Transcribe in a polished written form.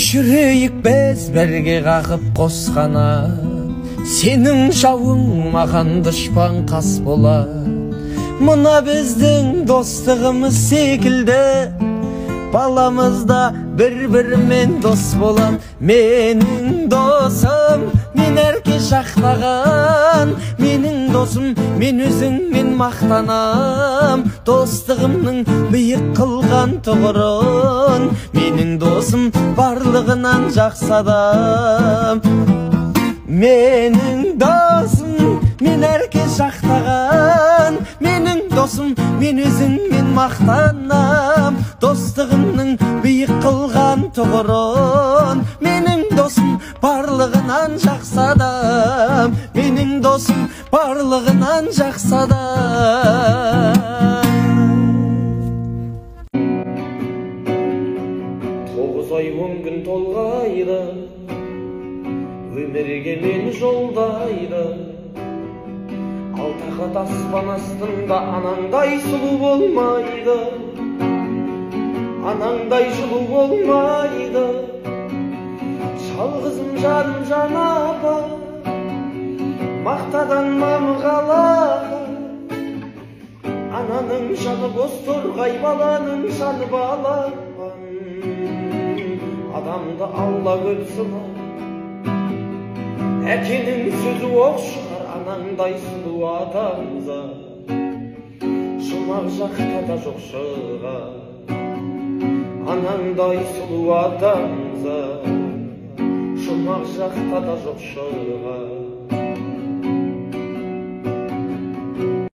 жүрейік біз бірге қағып қосқана, сенің жауың маған дұшпан қас бола. Мына біздің достығымыз секілді, баламызда бір-бірімен дос болам. Менің досым, мен әрке жақтаған, менің досым, мен өзіңмен мақтанам. Достығымның биік қылған тұғырын, менің досым барлығынан жақсы адам. Менің досым, мен әрке жақтаған, менің досым, мен өзіңмен мақтанам. Достығымның биік қылған тұғырын, менің досым барлығынан жақсы адам. Менің досым барлығынан жақсы адам. 9 ай 10 күн толғайды, өмірге мен жолдайды. Алтақат аспан астында анаңдай сұлу болмайды, анаңдай жылу болмайды. Жалғызым жарым жан апа, мақтадан мамығалаға. Ананың жаны боз торғай, баланың жаны балапан. Адамды Алла көп сынар, әкенің сөзі оқ шығар, анаңдай сұлу адамзат жұмақ жақта да жоқ шығар. Анаңдай сұлу адамзат жұмақ жақта да жоқ шығар.